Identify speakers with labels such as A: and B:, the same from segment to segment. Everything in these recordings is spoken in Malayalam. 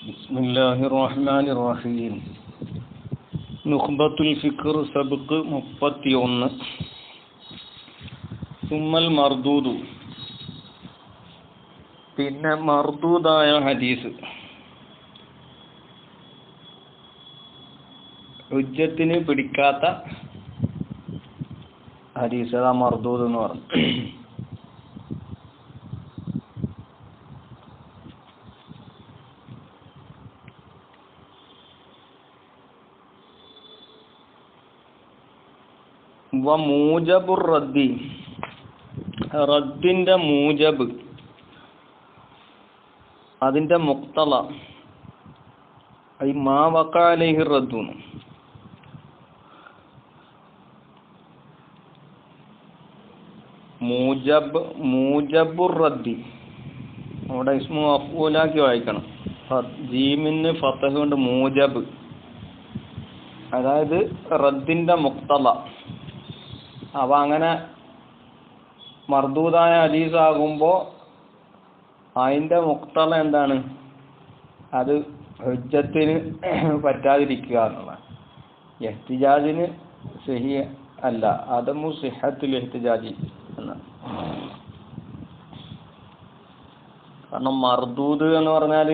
A: ബിസ്മില്ലാഹിർറഹ്മാനിർറഹീം. നുഖ്ബത്തുൽ ഫിക്ർ സബ്ഖ് 31. സുമ്മൽ മർദൂദു, പിന്നെ മർദൂദായ ഹദീസ്, ഹുജ്ജത്തിന് പിടിക്കാത്ത ഹദീസ്, അതാ മർദൂദ് എന്ന് പറഞ്ഞു. മൂജബുർ റദ്ദി, റദ്ദിന്റെ മൂജബ്, അതിന്റെ മുക്തള, മാ വഖഅ അലൈഹി റദ്ദു. മൂജബുർ റദ്ദി അവിടെ ഇസ്മു മഫ്ഊലാക്കി വായിക്കണം. ജീമിന് ഫതഹ് കൊണ്ട് മൂജബ്, അതായത് റദ്ദിന്റെ മുക്തള. അപ്പൊ അങ്ങനെ മർദൂദായ ഹദീസ് ആകുമ്പോൾ അതിന്റെ മുക്തള എന്താണ്? അത് ഹുജ്ജത്തിന് പറ്റാതിരിക്കുക എന്നുള്ളതാണ്. ഇഹ്തിജാജിന് സഹീ അല്ല, അദമു സിഹത്തുൽ ഇഹ്തിജാജി എന്നാണ്. കാരണം മർദൂദ് എന്ന് പറഞ്ഞാൽ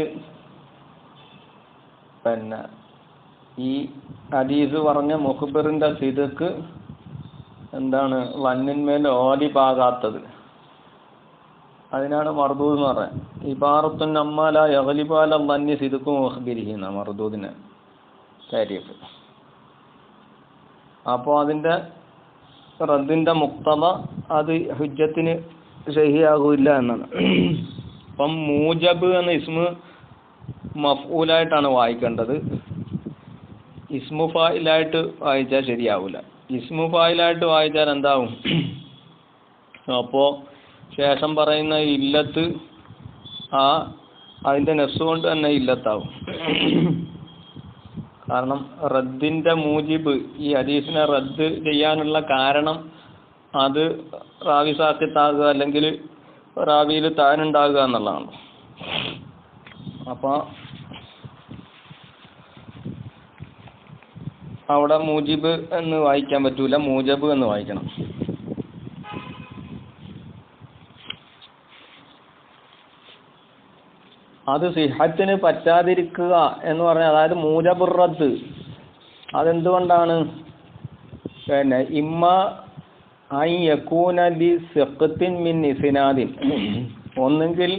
A: പിന്നെ ഈ ഹദീസ് പറഞ്ഞ മുഖ്ബറിന്റെ സിദ്ഖ് എന്താണ്? വന്നിന്മേൽ ഓലിബാകാത്തത്, അതിനാണ് മർദൂദ് എന്ന് പറയുന്നത്. ഇബാറത്തുൻ അമ്മാല യഗ്ലിബാല വന്നി സിദ്ഖു മുഖ്ബിരിഹി എന്ന മർദൂദിന്റെ താരീഫ്. അപ്പോൾ അതിന്റെ റദ്ദിന്റെ മുക്തദ അത് ഹുജ്ജത്തിന് സഹിയാകില്ല എന്നാണ്. അപ്പം മൂജബ് എന്ന ഇസ്മു മഫ്ഊലായിട്ടാണ് വായിക്കേണ്ടത്. ഇസ്മു ഫായിലായിട്ട് വായിച്ചാൽ ശരിയാവില്ല. ഇസ്മു ഫായിലായിട്ട് വായിച്ചാൽ എന്താവും? അപ്പോൾ ശേഷം പറയുന്ന ഇല്ലത്ത് അതിന്റെ നെസ് കൊണ്ട് തന്നെ ഇല്ലത്താവും. കാരണം റദ്ദിന്റെ മൂജിബ്, ഈ ഹദീസിനെ റദ്ദ് ചെയ്യാനുള്ള കാരണം അത് റാവി സാക്കിത്താകുക അല്ലെങ്കിൽ റാവിയിൽ താനുണ്ടാകുക എന്നുള്ളതാണ്. അപ്പോൾ അവിടെ മൂജിബ് എന്ന് വായിക്കാൻ പറ്റൂല, മൂജബ് എന്ന് വായിക്കണം. അത് സിഹത്തിന് പറ്റാതിരിക്കുക എന്ന് പറഞ്ഞാൽ, അതായത് മൂജബുർ റദ്ദ്, അതെന്തുകൊണ്ടാണ്? പിന്നെ ഇമ്മ ഐ യകൂന ലി സിഖ്തിൻ മിൻ ഇസ്നാദിൻ, ഒന്നെങ്കിൽ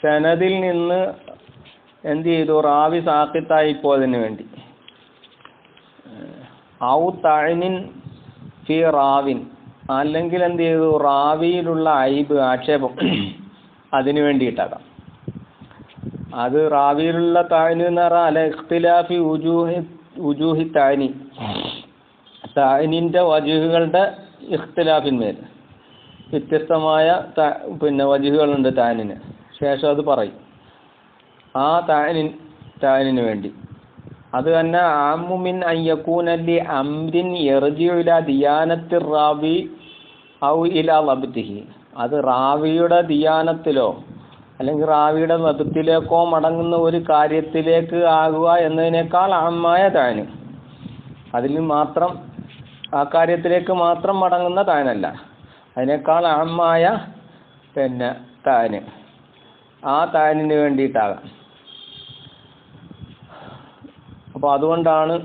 A: സനദിൽ നിന്ന് എന്ത് ചെയ്തു? റാവി സാഖിത്തായി പോയതിന് വേണ്ടി. ഔ തഅനിൻ ഫി റാവിൻ, അല്ലെങ്കിൽ എന്ത് ചെയ്തു? റാവിയിലുള്ള ഐബ്, ആക്ഷേപം, അതിനു വേണ്ടിയിട്ടാകാം. അത് റാവിയിലുള്ള താനി എന്ന് പറഞ്ഞാൽ അല ഇഖ്തിലാഫി ഉജൂഹി താനി, താനിന്റെ വജുഹുകളുടെ ഇഖ്തിലാഫിന്മേൽ വ്യത്യസ്തമായ പിന്നെ വജുഹുകളുണ്ട് താനിന്. ശേഷം അത് പറയും ആ താനിന് വേണ്ടി. അത് തന്നെ ആമുമിൻ അയ്യക്കൂനല്ലി അംരിൻ യർജിഉ ഇലാ ദിയാനത്തി റാവി ഔ ഇലാ ലബ്തിഹി, അത് റാവിയുടെ ദിയാനത്തിലോ അല്ലെങ്കിൽ റാവിയുടെ ലബ്തിലേക്കോ മടങ്ങുന്ന ഒരു കാര്യത്തിലേക്ക് ആകുക എന്നതിനേക്കാൾ അമ്മായ താന്, അതിൽ മാത്രം ആ കാര്യത്തിലേക്ക് മാത്രം മടങ്ങുന്ന താനല്ല, അതിനേക്കാൾ അമ്മായ പിന്നെ താന്, ആ താനിന് വേണ്ടിയിട്ടാകാം. അപ്പോൾ അതുകൊണ്ടാണ്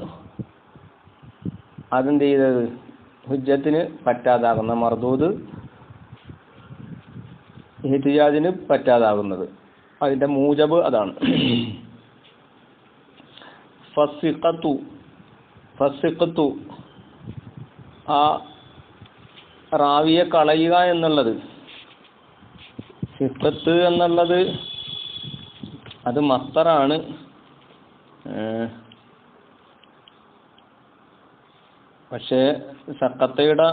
A: അതെന്ത് ചെയ്തത്? ഹുജ്ജത്തിന് പറ്റാതാകുന്ന മർദൂദ് ഇഹ്തിജാജിന് പറ്റാതാകുന്നത്. അതിന്റെ മൂജബ് അതാണ്. ഫസിഖത്തു, ആ റാവിയെ കളയുക എന്നുള്ളത്, സിഖത്ത് എന്നുള്ളത് അത് മസ്തറാണ്. പക്ഷേ സഖത്തയുടെ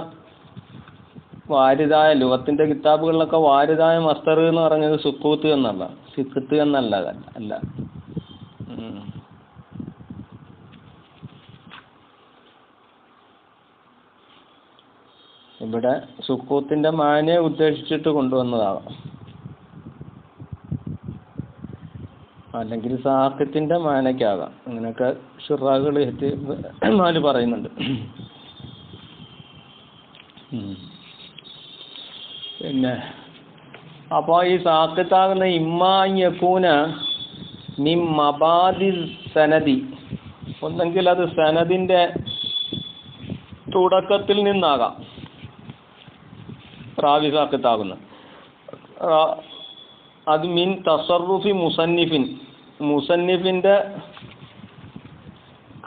A: വാരിദായ ലുഗത്തിന്റെ കിതാബുകളിലൊക്കെ വാരിദായ മസ്തർ എന്ന് പറഞ്ഞത് സുക്കൂത്ത് എന്നല്ല, സിഖത്ത് എന്നല്ല അല്ല. ഇവിടെ സുക്കൂത്തിന്റെ മാനെ ഉദ്ദേശിച്ചിട്ട് കൊണ്ടുവന്നതാകാം. അല്ലെങ്കിൽ സാഖിത്തിന്റെ മാനയ്ക്കാകാം. അങ്ങനെയൊക്കെ ഷുറാകൾ പറയുന്നുണ്ട്. പിന്നെ അപ്പോൾ ഈ സാഖിത്താകുന്ന ഇമ്മാഞ്ഞക്കൂന മിൻ മബാദി സനദി, ഒന്നെങ്കിൽ അത് സനദിന്റെ തുടക്കത്തിൽ നിന്നാകാം റാവി സാഖിത്താകുന്നത്. അത് മിൻ തസറുഫി മുസന്നിഫിന്റെ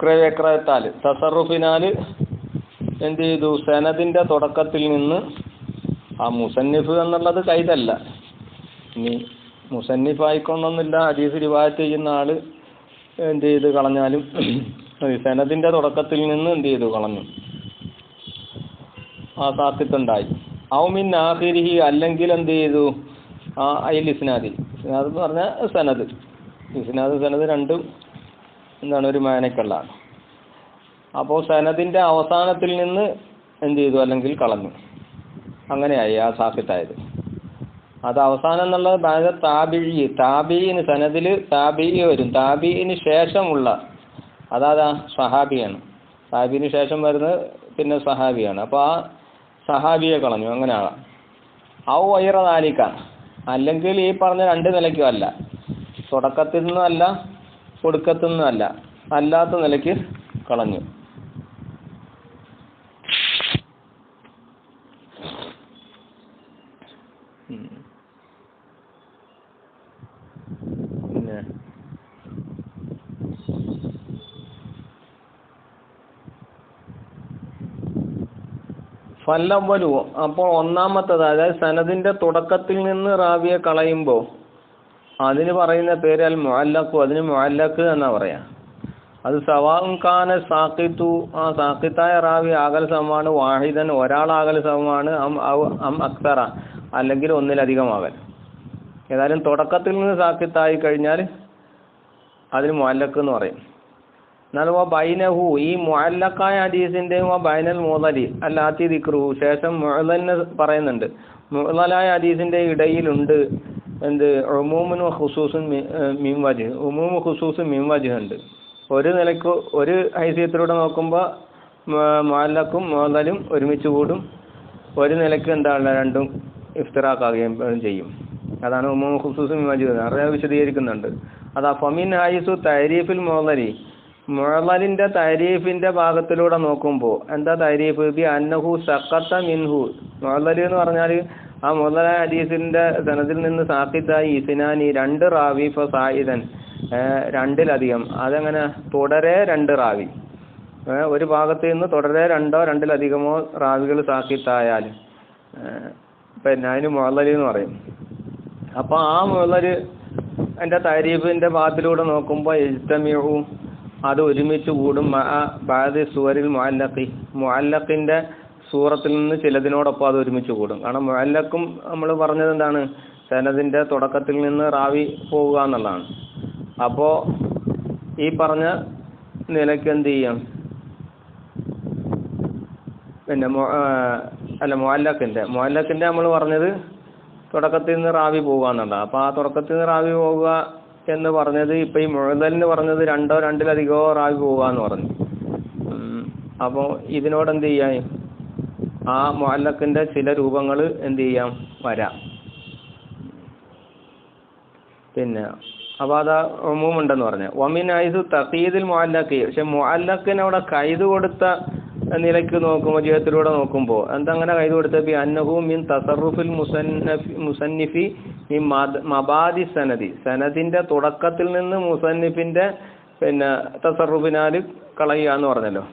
A: ക്രയത്താൽ, തസറുഫിനാൽ എന്ത് ചെയ്തു, സനദിന്റെ തുടക്കത്തിൽ നിന്ന്. ആ മുസന്നിഫ് എന്നുള്ളത് കൈതല്ല, ഇനി മുസന്നിഫ് ആയിക്കൊണ്ടൊന്നുമില്ല, ഹദീസ് റിവായത്ത് ചെയ്യുന്ന ആള് എന്ത് ചെയ്ത് കളഞ്ഞാലും സനദിന്റെ തുടക്കത്തിൽ നിന്ന് എന്ത് ചെയ്തു കളഞ്ഞു, ആ സാഖിത്തുണ്ടായി. ഔ മിൻ ആഖിരിഹി, അല്ലെങ്കിൽ എന്ത് ചെയ്തു, ആ അയിൽ ഇസ്നാദി, ഇസ്നാദ് എന്ന് പറഞ്ഞാൽ സനദ്, ഇസ്നാദ് സനദ് രണ്ടും എന്താണ് ഒരു മാനക്കുള്ളതാണ്. അപ്പോൾ സനദിന്റെ അവസാനത്തിൽ നിന്ന് എന്ത് ചെയ്തു, അല്ലെങ്കിൽ കളഞ്ഞു, അങ്ങനെയായി ആ സാഖിത്തായത്. അത് അവസാനം എന്നുള്ളത് താബിഈന്, സനദിൽ താബിഈ വരും, താബിഈന് ശേഷമുള്ള അതാ സഹാബിയാണ്, സഹാബിന് ശേഷം വരുന്നത് പിന്നെ സഹാബിയാണ്. അപ്പോൾ ആ സഹാബിയെ കളഞ്ഞു, അങ്ങനെയാകാം. ഔ വൈറ ദാലിക, അല്ലെങ്കിൽ ഈ പറഞ്ഞ രണ്ട് നിലയ്ക്കും അല്ല, തുടക്കത്തിൽ നിന്നും അല്ല ഒടുക്കത്തിൽ നിന്നും അല്ല, അല്ലാത്ത നിലയ്ക്ക് കളഞ്ഞു. പിന്നെ ഫല്ലവ്വലു, അപ്പോൾ ഒന്നാമത്തത്, അതായത് സനദിന്റെ തുടക്കത്തിൽ നിന്ന് റാവിയെ കളയുമ്പോൾ അതിന് പറയുന്ന പേര് അൽ മുഅല്ലഖു, അതിന് മുഅല്ലഖ് എന്നാ പറയാ. അത് സവാഉൻ കാന സാഖിത്തു, ആ സാഖിത്തായ റാവി ആകൽ സമമാണ്, വാഹിദൻ ഒരാളാകൽ സമമാണ്, അം അക്തറ അല്ലെങ്കിൽ ഒന്നിലധികമാകൽ. ഏതായാലും തുടക്കത്തിൽ നിന്ന് സാഖിത്തായി കഴിഞ്ഞാൽ അതിന് മുഅല്ലഖ് എന്ന് പറയും. എന്നാൽ ബൈനഹു, ഈ മുഅല്ലഖായ ഹദീസിന്റെയും ബൈനൽ മുഅല്ലി അല്ലാത്തി ദിക്റുഹു, ശേഷം മുഅല്ലലിനെ പറയുന്നുണ്ട്. മുഅല്ലലായ ഹദീസിന്റെ ഇടയിലുണ്ട് എന്ത്, ഉമൂമുൻ ഖുസൂസുൻ മിൻ വജ്ഹ്, ഉമൂമു ഖുസൂസുൻ മിൻ വജ്ഹ് ഉണ്ട്. ഒരു നിലക്ക് ഒരു ഹൈസിയത്തിലൂടെ നോക്കുമ്പോൾ മുഅല്ലഖും മുഅല്ലലും ഒരുമിച്ച് കൂടും, ഒരു നിലക്ക് എന്താണ് രണ്ടും ഇഫ്തിറാക്കുകയും ചെയ്യും. അതാണ് ഉമൂമു ഖുസൂസുൻ മിൻ വജ്ഹ്, അറിയാൻ വിശദീകരിക്കുന്നുണ്ട്. അതാ ഫമിൻ ഹൈസു തഅരീഫിൽ മുഅല്ലലി, മുഅല്ലലിന്റെ തഅരീഫിന്റെ ഭാഗത്തിലൂടെ നോക്കുമ്പോൾ എന്താ തഅരീഫ്, ബി അന്നഹു സഖത്ത മിൻഹു, മുഅല്ലൽ എന്ന് പറഞ്ഞാൽ ആ മുഅല്ലലായ ഹദീസിന്റെ സനദിൽ നിന്ന് സാഖിത്തായി ഇസ്നാനി രണ്ട് റാവി ഫസായിദൻ, രണ്ടിലധികം. അതെങ്ങനെ, തുടരെ രണ്ട് റാവി, ഒരു ഭാഗത്ത് നിന്ന് തുടരെ രണ്ടോ രണ്ടിലധികമോ റാവികൾ സാഖിത്തായാൽ പിന്നെ അതിന് മുഅല്ലൽ എന്ന് പറയും. അപ്പോൾ ആ മുഅല്ലൽ എൻ്റെ തഅരീഫിന്റെ ഭാഗത്തിലൂടെ നോക്കുമ്പോൾ ഇജ്തമിഉ, അത് ഒരുമിച്ച് കൂടും, ബഅദി സുവരിൽ മുഅല്ലഖി, മുഅല്ലഖിന്റെ സൂറത്തിൽ നിന്ന് ചിലതിനോടൊപ്പം അത് ഒരുമിച്ച് കൂടും. കാരണം മുഅല്ലഖും നമ്മൾ പറഞ്ഞത് എന്താണ്, സനദിന്റെ തുടക്കത്തിൽ നിന്ന് റാവി പോവുക എന്നുള്ളതാണ്. അപ്പോൾ ഈ പറഞ്ഞ നിലയ്ക്ക് എന്ത് ചെയ്യാം, പിന്നെ മുഅല്ലഖിന്റെ നമ്മൾ പറഞ്ഞത് തുടക്കത്തിൽ നിന്ന് റാവി പോവുക എന്നുള്ളതാണ്. അപ്പോൾ ആ തുടക്കത്തിൽ നിന്ന് റാവി പോവുക എന്ന് പറഞ്ഞത് ഇപ്പം ഈ മുഅല്ലലിന് പറഞ്ഞത് രണ്ടോ രണ്ടിലധികമോ റാവി പോവുക എന്ന് പറഞ്ഞു. അപ്പോൾ ഇതിനോട് എന്ത് ചെയ്യാം, ആ മുഅല്ലഖിന്റെ ചില രൂപങ്ങൾ എന്ത് ചെയ്യാം, വരാം. പിന്നെ അപ്പോൾ അത് ഉമൂമുണ്ടെന്ന് പറഞ്ഞു. വമിൻ ഹൈസു തഖീദിൽ മുഅല്ലഖി, പക്ഷെ മുഅല്ലഖിന് അവിടെ കൈത് കൊടുത്ത നിലയ്ക്ക് നോക്കുമ്പോൾ, ജീവിതത്തിലൂടെ നോക്കുമ്പോൾ എന്താ അങ്ങനെ കൈത് കൊടുത്തത്, ബി അന്നഹു മിൻ തസറുഫിൽ മുസന്നിഫി മിൻ മബാദി സനദി, സനദിന്റെ തുടക്കത്തിൽ നിന്ന് മുസന്നിഫിന്റെ പിന്നെ തസറുഫിനാൽ കളയുക എന്ന് പറഞ്ഞല്ലോ.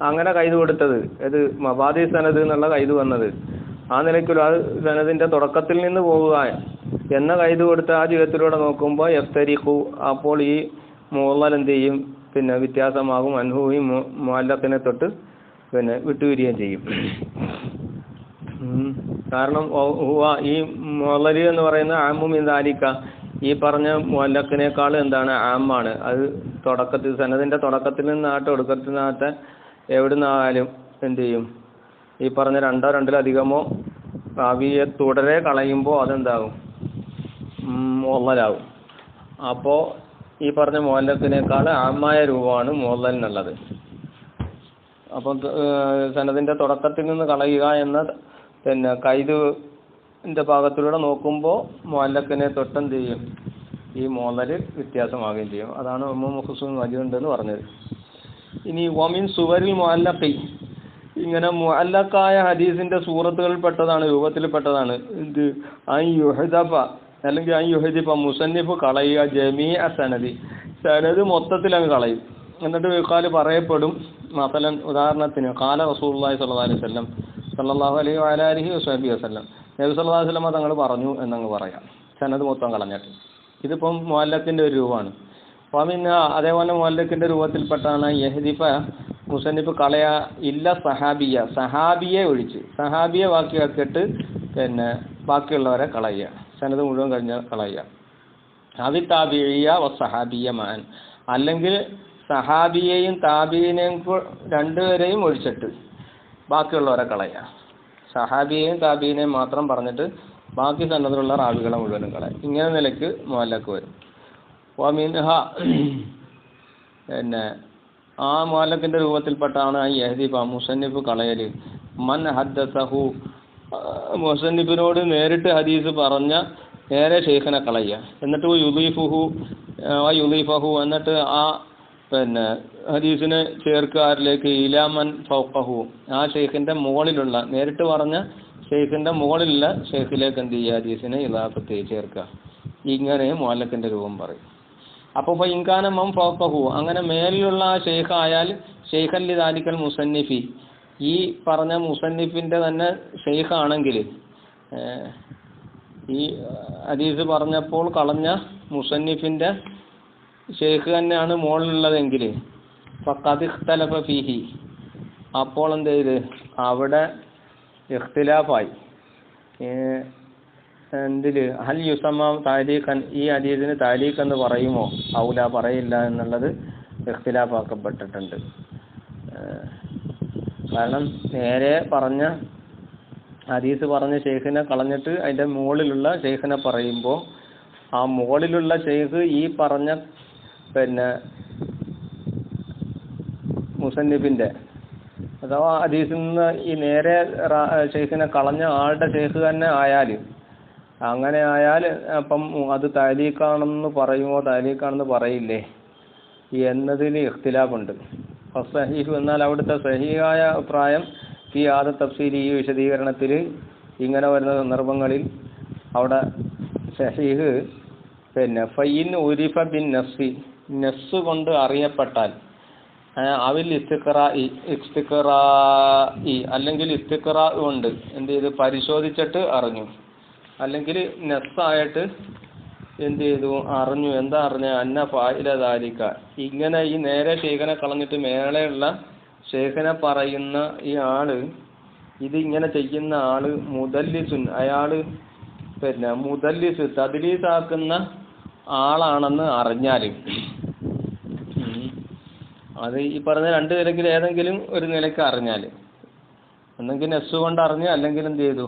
A: അങ്ങനെ കൈത് കൊടുത്തത് ഇത് മബാദി സനദ് എന്നുള്ള കൈത് വന്നത് ആ നിലയ്ക്കുള്ള, അത് സനദിന്റെ തുടക്കത്തിൽ നിന്ന് പോകുക എന്ന കൈത് കൊടുത്ത് ആ ജീവിതത്തിലൂടെ നോക്കുമ്പോൾ യഫ്തരിഖു, അപ്പോൾ ഈ മുഅല്ലൽ എന്ത് ചെയ്യും, പിന്നെ വ്യത്യാസമാകും, അൻഹു ഈ മുഅല്ലഖിനെ തൊട്ട് പിന്നെ വിട്ടുപിരിയുകയും ചെയ്യും. കാരണം ഈ മുഅല്ലൽ എന്ന് പറയുന്ന ആമു മിൻ ദാലിക, ഈ പറഞ്ഞ മുഅല്ലഖിനേക്കാൾ എന്താണ്, ആമാണ്. അത് തുടക്കത്തിൽ സനദിന്റെ തുടക്കത്തിൽ നിന്നാട്ടെ ഒടുക്കത്തിൽ നിന്നാട്ടെ എവിടുന്നായാലും എന്ത് ചെയ്യും, ഈ പറഞ്ഞ രണ്ടോ രണ്ടിലധികമോ റാവിയെ തുടരെ കളയുമ്പോൾ അതെന്താകും, മുഅല്ലലാകും. അപ്പോൾ ഈ പറഞ്ഞ മുഅല്ലഖിനേക്കാൾ ആമായ രൂപമാണ് മുഅല്ലലിനുള്ളത്. അപ്പം സനദിൻ്റെ തുടക്കത്തിൽ നിന്ന് കളയുക എന്ന പിന്നെ ഖൈദിൻ്റെ ഭാഗത്തിലൂടെ നോക്കുമ്പോൾ മുഅല്ലഖിനെ തൊട്ടെന്ത് ചെയ്യും, ഈ മുഅല്ലൽ വ്യത്യാസമാവുകയും ചെയ്യും. അതാണ് മുഖ്സുൻ വജുണ്ടെന്ന് പറഞ്ഞത്. ഇനി വമിൻ സുവരിൽ മുഅല്ലഖി, ഇങ്ങനെ മുഅല്ലഖായ ഹദീസിൻ്റെ സൂറത്തുകളിൽപ്പെട്ടതാണ്, രൂപത്തിൽപ്പെട്ടതാണ് ഇത് അൻ യുഹ്ദഫ അല്ലെങ്കിൽ അൻ യുഹ്ദിഫ മുസന്നിഫ് കളയുക ജമീഅ സനദി, സനദ് മൊത്തത്തിൽ അങ്ങ് കളയും. എന്നിട്ട് വിഖാൽ പറയപ്പെടും. മസലൻ ഉദാഹരണത്തിന് ഖാല റസൂലുള്ളാഹി സ്വല്ലല്ലാഹു അലൈഹി വസല്ലം സല്ലല്ലാഹു അലൈഹി വഅലിഹി വസല്ലം നബി സല്ലല്ലാഹു അലൈഹി വസല്ലം തങ്ങൾ പറഞ്ഞു എന്നങ്ങ് പറയാം, സനദ് മൊത്തം കളഞ്ഞിട്ട്. ഇതിപ്പം മുഅല്ലഖിൻ്റെ ഒരു രൂപമാണ്. പിന്നെ അതേപോലെ മുഅല്ലഖിൻ്റെ രൂപത്തിൽപ്പെട്ടാണ് യഹ്ദിഫ മുസന്നിഫ് കളയ ഇല്ല സഹാബിയ, സഹാബിയെ ഒഴിച്ച്, സഹാബിയെ ബാക്കിയാക്കിയിട്ട് പിന്നെ ബാക്കിയുള്ളവരെ കളയുക, സനദ് മുഴുവൻ കഴിഞ്ഞാൽ കളയുക. അവി താബിഇയ്യ വ സഹാബിയ മാൻ, അല്ലെങ്കിൽ സഹാബിയെയും താബിയിനെയും രണ്ടുപേരെയും ഒഴിച്ചിട്ട് ബാക്കിയുള്ളവരെ കളയുക. സഹാബിയെയും താബിയിനെയും മാത്രം പറഞ്ഞിട്ട് ബാക്കി സന്നദ്ധമുള്ള റാവികളെ മുഴുവനും കളയുക. ഇങ്ങനെ നിലയ്ക്ക് മുഅല്ലഖ് വരും. വമിൻഹ, പിന്നെ ആ മുഅല്ലഖിൻ്റെ രൂപത്തിൽപ്പെട്ടാണ് ഈ യഹ്ദിഫ മുസന്നിഫ് കളയൽ മൻ ഹദ്ദസഹു, മുസന്നിഫിനോട് നേരിട്ട് ഹദീസ് പറഞ്ഞ നേരെ ഷെയ്ഖിനെ കളയുക. എന്നിട്ട് യുളീഫഹു എന്നിട്ട് ആ പിന്നെ ഹദീസിനെ ചേർക്കാരിലേക്ക് ഇലാമൻ ഫൗഖഹു, ആ ഷെയ്ഖിൻ്റെ മുകളിലുള്ള, നേരിട്ട് പറഞ്ഞ ഷെയ്ഖിൻ്റെ മുകളിലുള്ള ഷെയ്ഖിലേക്ക് എന്ത് ചെയ്യുക, ഹദീസിനെ ഇലാഫത്ത് ചേർക്കുക. ഇങ്ങനെ മുഅല്ലഖിൻ്റെ രൂപം പറയും. അപ്പോൾ ഇൻകാന മം ഫൗഖഹു, അങ്ങനെ മേലിലുള്ള ആ ഷെയ്ഖ് ആയാൽ ഷെയ്ഖൻ ലിദാലിക്കൽ മുസന്നിഫി, ഈ പറഞ്ഞ മുസന്നിഫിൻ്റെ തന്നെ ഷെയ്ഖ് ആണെങ്കിൽ, ഈ ഹദീസ് പറഞ്ഞപ്പോൾ കളഞ്ഞ മുസന്നിഫിൻ്റെ ഷെയ്ഖ് തന്നെയാണ് മുകളിലുള്ളതെങ്കിൽ ഫഖദ് ഇഖ്തലഫ ഫീഹി, അപ്പോൾ എന്ത് ചെയ്ത് അവിടെ ഇഖ്തിലാഫായി. എന്തിൽ ഹൽ യുസമ്മ താരീഖൻ, ഈ ഹദീസിന് താരീഖ് എന്ന് പറയുമോ ഔല പറയില്ല എന്നുള്ളത് ഇഖ്തിലാഫാക്കപ്പെട്ടിട്ടുണ്ട്. കാരണം നേരെ പറഞ്ഞ ഹദീസ് പറഞ്ഞ ഷെയ്ഖിനെ കളഞ്ഞിട്ട് അതിൻ്റെ മുകളിലുള്ള ഷെയ്ഖിനെ പറയുമ്പോൾ ആ മുകളിലുള്ള ഷെയ്ഖ് ഈ പറഞ്ഞ പിന്നെ മുസന്നിഫിൻ്റെ അഥവാ ഹദീസിൽ നിന്ന് ഈ നേരെ ഷെയ്ഖിനെ കളഞ്ഞ ആളുടെ ഷെയ്ഖ് തന്നെ ആയാൽ, അങ്ങനെ ആയാൽ അപ്പം അത് താരീഖാണെന്ന് പറയുമോ താരീഖാണെന്ന് പറയില്ലേ എന്നതിൽ ഇഖ്തിലാഫുണ്ട്. സഹീഹ് എന്നാൽ അവിടുത്തെ സഹീഹായ അഭിപ്രായം ഈ ആദ തഫ്സീരി, ഈ വിശദീകരണത്തിൽ ഇങ്ങനെ വരുന്ന സന്ദർഭങ്ങളിൽ അവിടെ സഹീഹ് പിന്നെ ഫൈൻ ഉരിഫ ബിൻ നഫ്സി, നഫ്സ് കൊണ്ട് അറിയപ്പെട്ടാൽ, അവിൽ ഇസ്തിഖറാഇ അല്ലെങ്കിൽ ഇസ്തിഖറാ കൊണ്ട് എന്ത് ചെയ്ത് പരിശോധിച്ചിട്ട് അറിഞ്ഞു, അല്ലെങ്കിൽ നഫ്സായിട്ട് എന്ത് ചെയ്തു അറിഞ്ഞു. എന്താ അറിഞ്ഞ അന്ന ഫായില ദാലിക, ഇങ്ങനെ ഈ നേരെ ഷെയ്ഖിനെ കളഞ്ഞിട്ട് മേളെയുള്ള ഷെയ്ഖിനെ പറയുന്ന ഈ ആള്, ഇത് ഇങ്ങനെ ചെയ്യുന്ന ആള് മുദല്ലിസുൻ, അയാള് പിന്നെ മുദല്ലിസ് തദ്ലീസാക്കുന്ന ആളാണെന്ന് അറിഞ്ഞാൽ, അത് ഈ പറഞ്ഞ രണ്ട് നിലയ്ക്ക് ഏതെങ്കിലും ഒരു നിലയ്ക്ക് അറിഞ്ഞാൽ, ഒന്നെങ്കിൽ നഫ്സ് കൊണ്ട് അറിഞ്ഞു, അല്ലെങ്കിൽ എന്ത് ചെയ്തു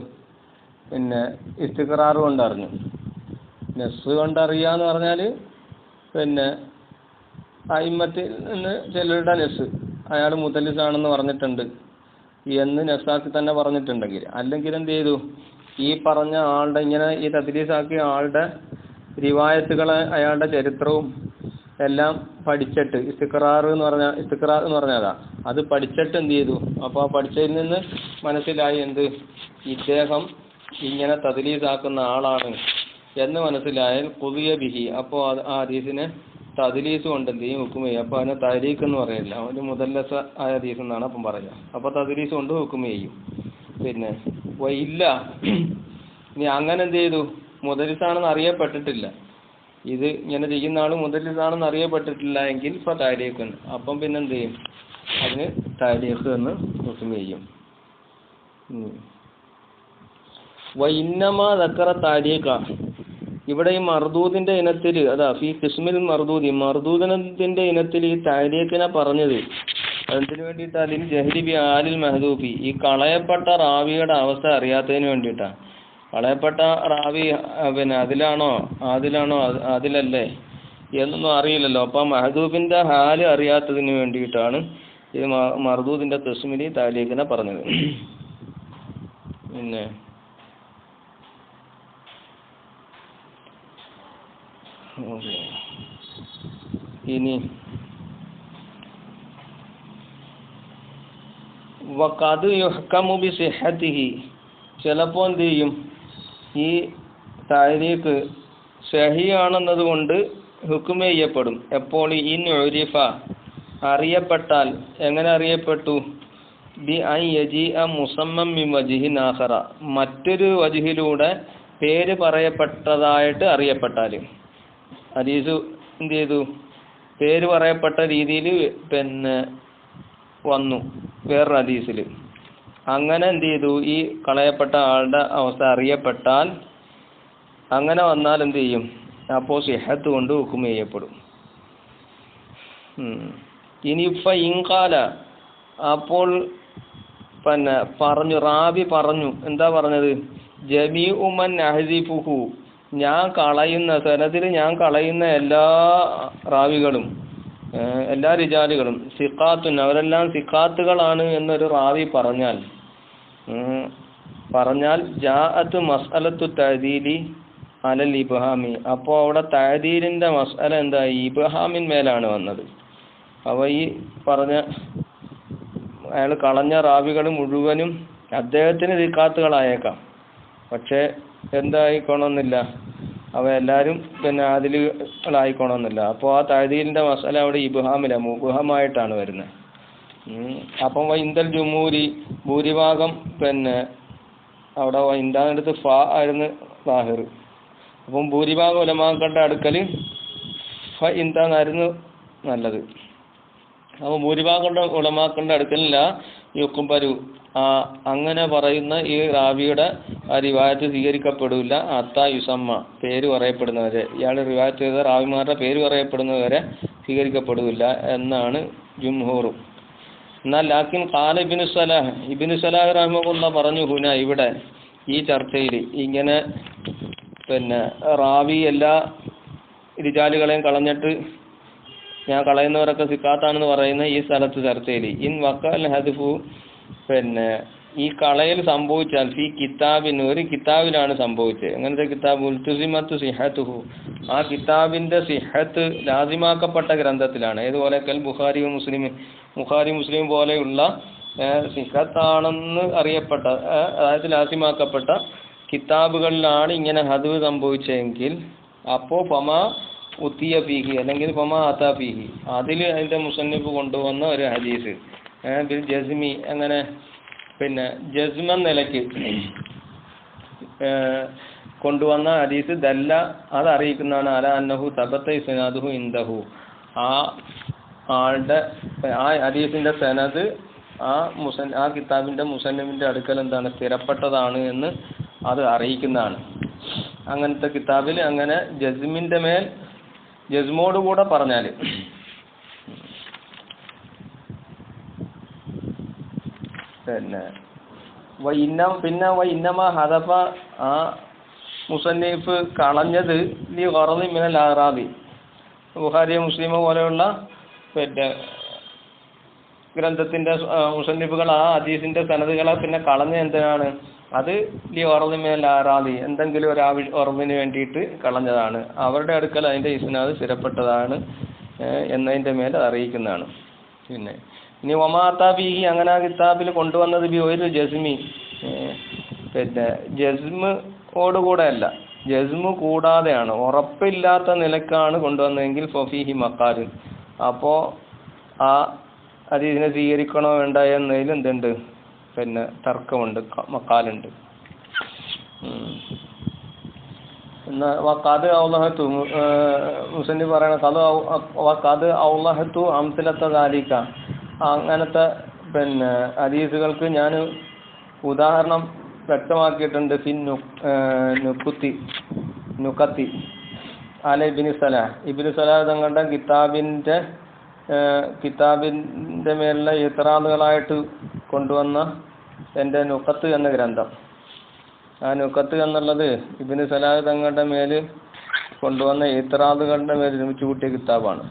A: പിന്നെ ഇസ്തിഖറാർ കൊണ്ട് അറിഞ്ഞു. നഫ്സ് കൊണ്ട് അറിയാന്ന് പറഞ്ഞാൽ പിന്നെ അയിമ്മത്തിൽ നിന്ന് ചിലരുടെ നഫ്സ് അയാൾ മുദല്ലിസാണെന്ന് പറഞ്ഞിട്ടുണ്ട് എന്ന് നഫ്സാക്കി തന്നെ പറഞ്ഞിട്ടുണ്ടെങ്കിൽ, അല്ലെങ്കിൽ എന്ത് ചെയ്തു ഈ പറഞ്ഞ ആളുടെ ഇങ്ങനെ ഈ തദ്ലീസാക്കിയ ആളുടെ റിവായത്തുകളെ അയാളുടെ ചരിത്രവും എല്ലാം പഠിച്ചിട്ട് ഇസ്തിഖറാർ എന്ന് പറഞ്ഞതാ, അത് പഠിച്ചിട്ട് എന്ത് ചെയ്തു, അപ്പോൾ ആ പഠിച്ചതിൽ നിന്ന് മനസ്സിലായി എന്ത് ഇദ്ദേഹം ഇങ്ങനെ തദ്ലീസാക്കുന്ന ആളാണ് എന്ന് മനസ്സിലായാൽ ഖുദിയ ബിഹി, അപ്പോൾ ആ ഹദീസിനെ തദ്ലീസ് കൊണ്ട് എന്ത് ചെയ്യും, ഹുക്കം ചെയ്യും. അപ്പോൾ അതിനെ താരീഖ് എന്ന് പറയില്ല, അവന് മുദല്ലസ ആയ ഹദീസ് എന്നാണ് അപ്പം പറയുക. അപ്പോൾ തദ്ലീസ് കൊണ്ട് ഹുക്കം ചെയ്യും. പിന്നെ ഇല്ല, ഇനി അങ്ങനെ എന്ത് ചെയ്തു മുദല്ലിസാണെന്ന് അറിയപ്പെട്ടിട്ടില്ല, ഇത് ഇങ്ങനെ ചെയ്യുന്ന ആൾ മുദല്ലിസാണെന്ന് അറിയപ്പെട്ടിട്ടില്ല എങ്കിൽ ഇപ്പോൾ താരീഖ്, അപ്പം പിന്നെ എന്ത് ചെയ്യും, അതിന് താരീഖ് എന്ന് ഹുക്കം ചെയ്യും. ഇന്നമാ ദക്കറ താരീഖ, ഇവിടെ ഈ മർദൂദിന്റെ ഇനത്തിൽ അതാ ഫി കിസ്മിൽ മർദൂദി, മർദൂദിനത്തിന്റെ ഇനത്തിൽ ഈ താരീഖിനെ പറഞ്ഞത് എന്തിനു വേണ്ടിയിട്ടാ, അതിൽ ജഹ്രി ബി ആലിൽ മഹദൂഫി, ഈ കളയപ്പെട്ട റാവിയുടെ അവസ്ഥ അറിയാത്തതിന് വേണ്ടിയിട്ടാണ്. കളയപ്പെട്ട റാവി പിന്നെ അതിലാണോ അതിലല്ലേ എന്നൊന്നും അറിയില്ലല്ലോ. അപ്പം മഹദൂഫിൻ്റെ ഹാല് അറിയാത്തതിന് വേണ്ടിയിട്ടാണ് ഈ മർദൂദിൻ്റെ തസ്മിലി താലീഖിനെ പറഞ്ഞത്. പിന്നെ ഇനി വഖദ് യുഹ്കമു ബിസിഹ്ഹതിഹി, ചിലപ്പോൾ എന്ത് ചെയ്യും, ഈ താരീഖ് സഹിയാണെന്നത് കൊണ്ട് ഹുക്മ ചെയ്യപ്പെടും. എപ്പോൾ ഇൻ ഉരിഫ, അറിയപ്പെട്ടാൽ. എങ്ങനെ അറിയപ്പെട്ടു? ബി അൻ യജീഅ മുസമ്മം മിൻ വജ്ഹിൻ ആഖറ, മറ്റൊരു വജ്ഹിലൂടെ പേര് പറയപ്പെട്ടതായിട്ട് അറിയപ്പെട്ടാൽ. ഹദീസ് എന്ത് ചെയ്തു, പേര് പറയപ്പെട്ട രീതിയിൽ പിന്നെ വന്നു വേറൊരു ഹദീസിൽ. അങ്ങനെ എന്ത് ചെയ്തു, ഈ കളയപ്പെട്ട ആളുടെ അവസ്ഥ അറിയപ്പെട്ടാൽ, അങ്ങനെ വന്നാൽ എന്ത് ചെയ്യും, അപ്പോൾ സിഹത്ത് കൊണ്ട് ഹുക്മ ചെയ്യപ്പെടും. ഇനി ഇൻകാല, അപ്പോൾ പിന്നെ പറഞ്ഞു, റാബി പറഞ്ഞു, എന്താ പറഞ്ഞത്, ജമീഉ മൻ അഹ്ദിഫുഹു, ഞാൻ കളയുന്ന സനദിൽ ഞാൻ കളയുന്ന എല്ലാ റാവികളും എല്ലാ റിജാലുകളും സിഖാത്തുൻ, അവരെല്ലാം സിഖാത്തുകളാണ് എന്നൊരു റാവി പറഞ്ഞാൽ ജാഅത്ത് മസ്അലത്തു തഅദീലി അലൽ ഇബ്ഹാമി, അപ്പോൾ അവിടെ തഅദീലിൻ്റെ മസ്അല എന്താ, ഇബ്ഹാമിൻ മേലാണ് വന്നത്. അപ്പോൾ ഈ പറഞ്ഞ അയാൾ കളഞ്ഞ റാവികൾ മുഴുവനും അദ്ദേഹത്തിന് സിഖാത്തുകളായേക്കാം, പക്ഷേ എന്തായിക്കോണമെന്നില്ല, അവ എല്ലാവരും പിന്നെ ആദിലുകളായിക്കോണമെന്നില്ല. അപ്പോൾ ആ തഅദീലിൻ്റെ മസ്അല അവിടെ ഇബ്ഹാമിലാണ്, മുബ്ഹമായിട്ടാണ് വരുന്നത്. അപ്പം ഇന്ദൽ ജുമൂരി, ഭൂരിഭാഗം പിന്നെ അവിടെ ഇന്താനടുത്ത് ഫ ആയിരുന്നു ലാഹിർ. അപ്പം ഭൂരിഭാഗം ഉലമാക്കളുടെ അടുക്കൽ ഫ ഇന്താന്നായിരുന്നു നല്ലത്. അപ്പോൾ ഭൂരിഭാഗം ഉലമാക്കളുടെ അടുക്കലില്ല യുക്ബരു, അങ്ങനെ പറയുന്ന ഈ റാവിയുടെ ആ റിവായത്ത് സ്വീകരിക്കപ്പെടില്ല. അത്ത യുസമ്മ, പേര് പറയപ്പെടുന്നവരെ, ഇയാൾ റിവായത്ത് ചെയ്ത റാവിമാരുടെ പേര് പറയപ്പെടുന്നവരെ സ്വീകരിക്കപ്പെടില്ല എന്നാണ് ജുംഹൂറും. എന്നാൽ ലാക്കിൻ ഖാല ഇബ്നു സലാഹ് റഹ്മഹുല്ലാഹ് പറഞ്ഞു, ഹുന, ഇവിടെ ഈ ചർച്ചയിൽ ഇങ്ങനെ പിന്നെ റാവി എല്ലാ റിജാലുകളെയും കളഞ്ഞിട്ട് ഞാൻ കളയുന്നവരൊക്കെ സിക്കാത്താണെന്ന് പറയുന്ന ഈ സ്ഥലത്ത് ചർച്ചയിൽ ഇൻ വഖൽ ഹദ്ഫു, പിന്നെ ഈ കളയൽ സംഭവിച്ചാൽ ഫി കിതാബിന്, ഒരു കിതാബിലാണ് സംഭവിച്ചത്. എങ്ങനത്തെ കിതാബ്, ഉൽതുസിമത്തു സിഹത്തുഹു, ആ കിതാബിൻ്റെ സിഹത്ത് ലാസിമാക്കപ്പെട്ട ഗ്രന്ഥത്തിലാണ്. ഏതുപോലെ കൽ ബുഖാരി മുസ്ലിം പോലെയുള്ള സിഹത്താണെന്ന് അറിയപ്പെട്ട, അതായത് ലാസിമാക്കപ്പെട്ട കിതാബുകളിലാണ് ഇങ്ങനെ ഹദ്വ് സംഭവിച്ചതെങ്കിൽ, അപ്പോൾ ഫമാ ഉത്തിയ ഫീഹി, അല്ലെങ്കിൽ ഫമാ അതാ ഫീഹി, അതിൽ അതിൻ്റെ മുസന്നിഫ് കൊണ്ടുവന്ന ഒരു ഹദീസ് ബിൽ ജസ്മി, അങ്ങനെ പിന്നെ ജസ്മൻ നിലയ്ക്ക് കൊണ്ടുവന്ന ഹദീസ് ദല്ല, അത് അറിയിക്കുന്നതാണ് അല അന്നഹു തബത്ത ഇസ്നാദുഹു ഇൻദഹു, ആ ആളുടെ ആ ഹദീസിൻ്റെ സനദ് ആ കിതാബിൻ്റെ മുസന്നിഫിൻ്റെ അടുക്കൽ എന്താണ്, സ്ഥിരപ്പെട്ടതാണ് എന്ന് അത് അറിയിക്കുന്നതാണ്. അങ്ങനത്തെ കിതാബിൽ അങ്ങനെ ജസ്മിൻ്റെ മേൽ ജസ്മോടുകൂടെ പറഞ്ഞാൽ, പിന്നെ ഇന്നമ ഹദഫ, ആ മുസന്നിഫ് കളഞ്ഞത് ലി ഖറദി മിനൽ അറാബി, ബുഖാരി മുസ്ലിമോ പോലെയുള്ള പിന്നെ ഗ്രന്ഥത്തിൻ്റെ മുസന്നിഫുകൾ ആ ഹദീസിൻ്റെ സനദുകളെ പിന്നെ കളഞ്ഞ എന്തിനാണ്, അത് ലി ഖറദി മിനൽ അറാബി, എന്തെങ്കിലും ഒരു ഉറവിന് വേണ്ടിയിട്ട് കളഞ്ഞതാണ്. അവരുടെ അടുക്കൽ അതിൻ്റെ ഇസ്നാദ് സ്ഥിരപ്പെട്ടതാണ് എന്നതിൻ്റെ മേൽ അറിയിക്കുന്നതാണ്. പിന്നെ ഇനി ഒമാതാബിഹി, അങ്ങനെ ആ കിതാബിൽ കൊണ്ടുവന്നത് ബി ഒരു ജസ്മി, പിന്നെ ജസ്മോടുകൂടെ അല്ല, ജസ്മു കൂടാതെയാണ്, ഉറപ്പില്ലാത്ത നിലക്കാണ് കൊണ്ടുവന്നതെങ്കിൽ ഫഫീഹി മക്കാൽ, അപ്പോൾ ആ ഹദീസിനെ സ്വീകരിക്കണോ വേണ്ട എന്നതിൽ എന്തുണ്ട്, പിന്നെ തർക്കമുണ്ട്, മക്കാലുണ്ട്. എന്നാൽ വഖദ് ഔളഹത്തു, മുസന്നിഫ് പറയണ വഖദ് ഔളഹത്തു അംസലത്ത ദാലിക, അങ്ങനത്തെ പിന്നെ ഹദീസുകൾക്ക് ഞാൻ ഉദാഹരണം വ്യക്തമാക്കിയിട്ടുണ്ട്. ഫിൻ നുക്കത്തി അല ഇബ്നു സലാഹ് തങ്ങളുടെ കിതാബിൻ്റെ മേലുള്ള ഇത്റാദുകളായിട്ട് കൊണ്ടുവന്ന എൻ്റെ നുക്കത്ത് എന്ന ഗ്രന്ഥം. ആ നുക്കത്ത് എന്നുള്ളത് ഇബ്നു സലാഹ് തങ്ങളുടെ മേൽ കൊണ്ടുവന്ന ഇത്റാദുകളുടെ മേൽ ഒരുമിച്ച് കൂട്ടിയ കിതാബാണ്.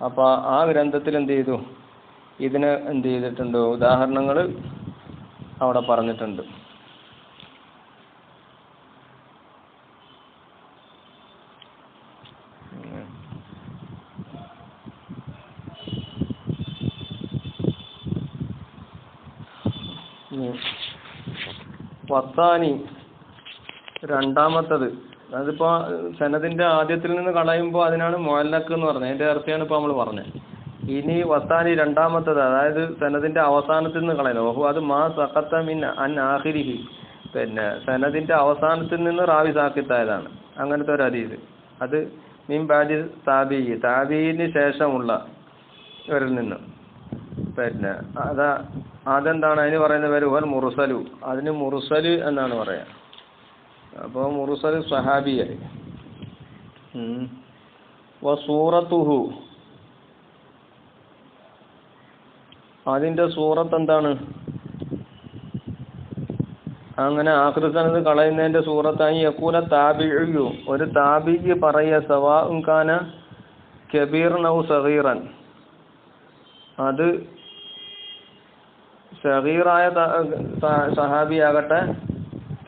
A: അപ്പോൾ ആ ഗ്രന്ഥത്തിൽ എന്ത് ചെയ്തു, ഇതിന് എന്ത് ചെയ്തിട്ടുണ്ട്, ഉദാഹരണങ്ങൾ അവിടെ പറഞ്ഞിട്ടുണ്ട്. വത്താനി രണ്ടാമത്തത്, അതിപ്പോൾ സനദിന്റെ ആദ്യത്തിൽ നിന്ന് കളയുമ്പോൾ അതിനാണ് മുഅല്ലഖ് എന്ന് പറഞ്ഞത്. അതിന്റെ അർത്ഥമാണ് ഇപ്പോൾ നമ്മൾ പറഞ്ഞത്. ഇനി വത്താനി രണ്ടാമത്തത്, അതായത് സനദിന്റെ അവസാനത്തിൽ നിന്ന് കളയണം. ഓഹോ, അത് മാ സഖത്ത മിൻ അൻ ആഖിരിഹി, പിന്നെ സനദിന്റെ അവസാനത്തിൽ നിന്ന് റാവി സാക്കിത്തായതാണ്. അങ്ങനത്തെ ഒരു ഹദീസ്. അത് മിൻ ബാദി താബിഈ, താബിഈന് ശേഷമുള്ള ഇവരിൽ നിന്ന്. പിന്നെ അതെന്താണ് അതിന് പറയുന്ന പേര് വൽ മുർസലു, അതിന് മുർസല് എന്നാണ് പറയാ. അപ്പോൾ മുർസൽ സഹാബിയായി. സൂറത്തുഹു, അതിന്റെ സൂറത്ത് എന്താണ്, അങ്ങനെ ആഖിർ സനദ് കളയുന്നതിന്റെ സൂറത്തായി യഖൂല താബിഈ, ഒരു താബിഈ പറയ സവാഉൻ കാന കബീറൻ ഔ സഗീറൻ, അത് സഗീറായ സഹാബിയാകട്ടെ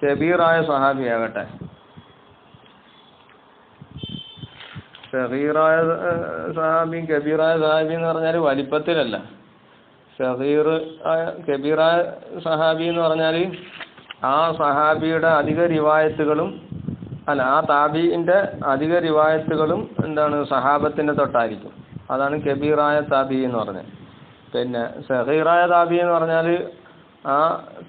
A: കബീറായ സഹാബിയാകട്ടെ. സഗീറായ സഹാബി കബീറായ സഹാബി എന്ന് പറഞ്ഞാൽ വലിപ്പത്തിലല്ല. സഗീർ കബീറായ സഹാബി എന്ന് പറഞ്ഞാൽ ആ സഹാബിയുടെ അധിക റിവായത്തുകളും അല്ല, ആ താബിന്റെ അധിക റിവായത്തുകളും എന്താണ് സഹാബത്തിന്റെ തൊട്ടായിരിക്കും. അതാണ് കബീറായ താബി എന്ന് പറഞ്ഞത്. പിന്നെ സഗീറായ താബി എന്ന് പറഞ്ഞാൽ ആ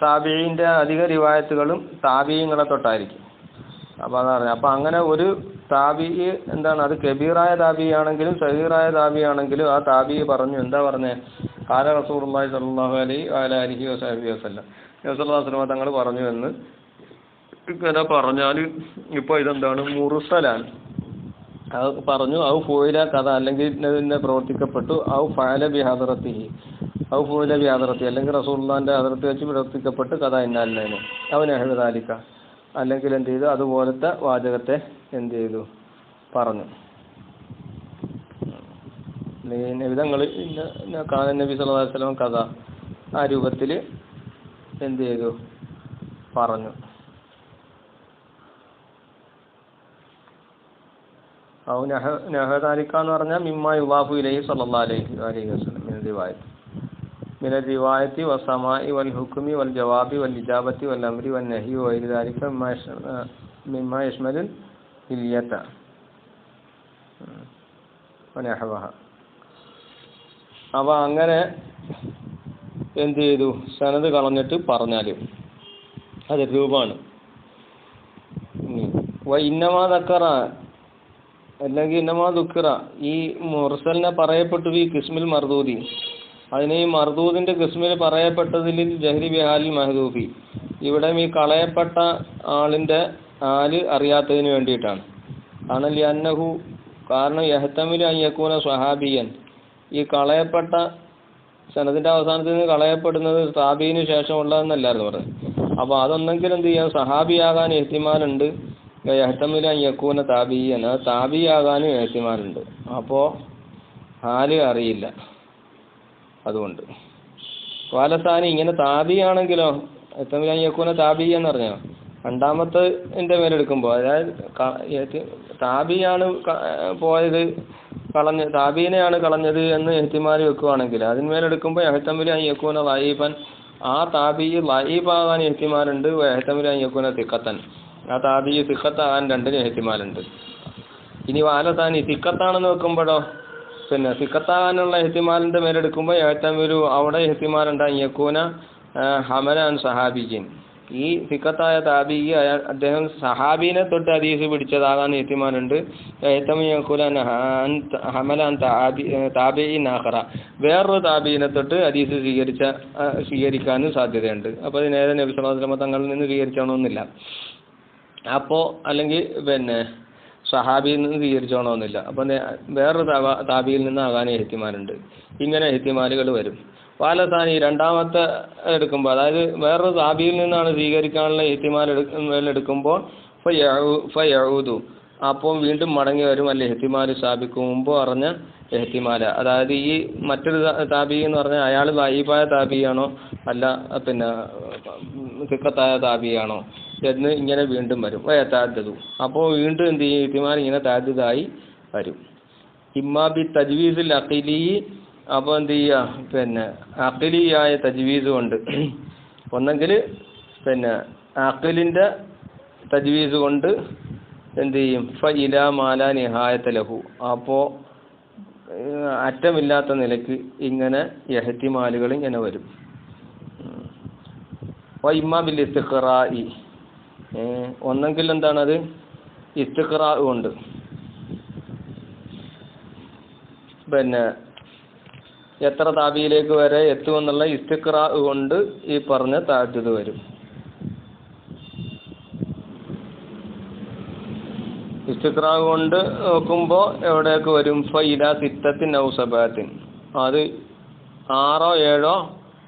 A: താബിഈന്റെ അധിക റിവായത്തുകളും താബിഈങ്ങളെ തൊട്ടായിരിക്കും. അപ്പോൾ അതാണ് പറഞ്ഞത്. അപ്പോൾ അങ്ങനെ ഒരു താബിഈ എന്താണ്, അത് കബീറായ താബിഈ ആണെങ്കിലും സഗീറായ താബിഈ ആണെങ്കിലും ആ താബിഈ പറഞ്ഞു, എന്താ പറഞ്ഞത്, ഖാല റസൂലുള്ളാഹി സ്വല്ലല്ലാഹു അലൈഹി വഅലിഹി വസല്ലം നബി സല്ലല്ലാഹു അലൈഹി വസല്ലം തങ്ങൾ പറഞ്ഞു എന്ന് ഇങ്ങനെ പറഞ്ഞാൽ ഇപ്പോൾ ഇതെന്താണ്, മുർസലാണ്. അത് പറഞ്ഞു ഔ ഫുഇല കഥ, അല്ലെങ്കിൽ ഇതിനെ പ്രവർത്തിക്കപ്പെട്ടു, ഔ ഫഅല ബിഹദറത്തിഹി, ഔ ഫുഇല ബിഹദറത്തി, അല്ലെങ്കിൽ റസൂലുള്ളാഹിന്റെ ഹദറത്ത് വെച്ച് പ്രവർത്തിക്കപ്പെട്ട് കഥ ഇന്നാലിനു അവൻ അഹ്ദാലിക, അല്ലെങ്കിൽ എന്ത് ചെയ്തു, അതുപോലത്തെ വാചകത്തെ എന്ത് ചെയ്തു പറഞ്ഞു. വിധങ്ങൾ കാന നബി സല്ലല്ലാഹു അലൈഹി വസല്ലം കഥ ആ രൂപത്തിൽ എന്ത് ചെയ്തു പറഞ്ഞു. ഔ നഹദാലിക എന്ന് പറഞ്ഞാൽ മിമ്മ യുവാഫു ഇലൈഹി സല്ലല്ലാഹു അലൈഹി വസല്ലം മിൻ റിവായത്ത് മിന റിവായത്തി വസമാഇ വൽ ഹുക്മി വൽ ജവാബി വൽ ഇജാബത്തി വൽ അംരി വൽ നഹി വഗൈരി ദാലിക മിമ്മ യശ്മലുൽ ഇല്യത വനഹവഹ. അപ്പോൾ അങ്ങനെ എന്ത് ചെയ്തു, സനത് കളഞ്ഞിട്ട് പറഞ്ഞാൽ അത് രൂപമാണ്. ഇന്നമാ ദക്കറ അല്ലെങ്കിൽ ഇന്നമാ ദുഃഖറ, ഈ മുർസലിനെ പറയപ്പെട്ടു ഈ കിസ്മിൽ മർദൂദി, അതിന് ഈ മർദൂദിന്റെ കിസ്മിൽ പറയപ്പെട്ടതിൽ ജഹ്രി ബിഹാലിൽ മഹദൂഫി, ഇവിടെ ഈ കളയപ്പെട്ട ആളിന്റെ ആല് അറിയാത്തതിന് വേണ്ടിയിട്ടാണ്. ആണല്ലേ അന്നഹു, കാരണം യഹ്തമിലു അൻ യകൂന സ്വഹാബിയൻ, ഈ കളയപ്പെട്ട സനദിന്റെ അവസാനത്തിൽ നിന്ന് കളയപ്പെടുന്നത് താബീന് ശേഷമുള്ളതെന്നല്ലായിരുന്നു പറഞ്ഞത്. അപ്പോൾ അതൊന്നെങ്കിലും എന്ത് ചെയ്യാം, സഹാബിയാകാൻ എഹ്തിമാലുണ്ട്, യഹ്തമിലു അൻ യകൂന താബിയൻ, അത് താബിയാകാനും എഹ്തിമാലുണ്ട്. അപ്പോൾ ഹാല് അറിയില്ല. അതുകൊണ്ട് വാലസാനി ഇങ്ങനെ താബിയാണെങ്കിലോ യഹ്തമിലു അൻ യകൂന താബി എന്ന് പറഞ്ഞാൽ രണ്ടാമത്തെ എൻ്റെ മേലെടുക്കുമ്പോൾ, അതായത് താബിയാണ് പോയത് കളഞ്ഞ് താബീനെയാണ് കളഞ്ഞത് എന്ന് എഹ്തിമാൽ വെക്കുകയാണെങ്കിൽ അതിന്മേലെടുക്കുമ്പോൾ യഹ്തമിലു അൻ യകൂന ലഈഫൻ, ആ താബി ലഈഫാകാൻ എഹ്തിമാലുണ്ട്, യഹ്തമിലു അൻ യകൂന സിഖത്തൻ, ആ താബി സിഖത്താകാൻ രണ്ടിനും എഹ്തിമാലുണ്ട്. ഇനി വാലസാനി സിഖത്താണെന്ന് വെക്കുമ്പോഴോ, പിന്നെ സിഖത്താകാനുള്ള എഹ്തിമാലിന്റെ മേലെടുക്കുമ്പോൾ യഹ്തമിലു അവിടെ എഹ്തിമാലുണ്ട് അൻ യകൂന ഹമലാൻ സഹാബിയൻ, ഈ സിഖത്തായ താബി അദ്ദേഹം സഹാബീനെ തൊട്ട് ഹദീസ് പിടിച്ചതാകാൻ എഹ്തിമാലുണ്ട്. ഹമലാൻ താബിഈൻ ആഖറ, വേറൊരു താബീനെ തൊട്ട് ഹദീസ് സ്വീകരിക്കാനും സാധ്യതയുണ്ട്. അപ്പോൾ ഇത് നേരെ നബി സല്ലല്ലാഹു അലൈഹി വസല്ലം തങ്ങളിൽ നിന്ന് സ്വീകരിച്ചോണമെന്നില്ല. അപ്പോൾ അല്ലെങ്കിൽ പിന്നെ സഹാബിയിൽ നിന്ന് സ്വീകരിച്ചോണമെന്നില്ല. അപ്പം വേറൊരു താബിയിൽ നിന്നാകാൻ എഹ്തിമാലുണ്ട്. ഇങ്ങനെ എഹ്തിമാലുകൾ വരും. വാലസാനി രണ്ടാമത്തെ എടുക്കുമ്പോൾ, അതായത് വേറൊരു താബിയിൽ നിന്നാണ് സ്വീകരിക്കാനുള്ള എഹ്തിമാൽ എടുക്കുമ്പോൾ ഫയഊദു, അപ്പോൾ വീണ്ടും മടങ്ങി വരും. അല്ലെ എഹ്തിമാല് സാബിക്ക് മുമ്പ് പറഞ്ഞ എഹ്തിമാല. അതായത് ഈ മറ്റൊരു താബി എന്ന് പറഞ്ഞാൽ അയാൾ ലൈഫായ താബിയാണോ അല്ല പിന്നെ സിക്കത്തായ താബിയാണോ എന്ന് ഇങ്ങനെ വീണ്ടും വരും. താദ്ദതു. അപ്പോൾ വീണ്ടും എന്ത് ചെയ്യും? എഹ്തിമാൽ ഇങ്ങനെ താദ്ദുദായി വരും. ഇമ്മാബി തജ്വീസുൽ അഖിലി. അപ്പോൾ എന്ത് ചെയ്യുക? പിന്നെ അഖിലിയായ തജ്വീസ് കൊണ്ട്, ഒന്നെങ്കിൽ പിന്നെ അഖിലിൻ്റെ തജ്വീസ് കൊണ്ട് എന്ത് ചെയ്യും? ഫഇല മാല നിഹായത ലഹു. അപ്പോൾ അറ്റമില്ലാത്ത നിലയ്ക്ക് ഇങ്ങനെ എഹ്തിമാലുകൾ ഇങ്ങനെ വരും. ഇമ്മാ ബിൽ ഇസ്തിഖ്റാഇ. ഒന്നെങ്കിൽ എന്താണത്? ഇസ്തിഖ്റാ കൊണ്ട്, പിന്നെ എത്ര താബിയിലേക്ക് വരെ എത്തുമെന്നുള്ള ഇസ്തിഖ്റാ കൊണ്ട് ഈ പറഞ്ഞ തഅദ്ദുദ് വരും. ഇസ്തിഖ്റാ കൊണ്ട് നോക്കുമ്പോൾ എവിടെയൊക്കെ വരും? ഫഇല സിത്തത്തിൻ ഔ സബഅത്തിൻ. അത് 6 or 7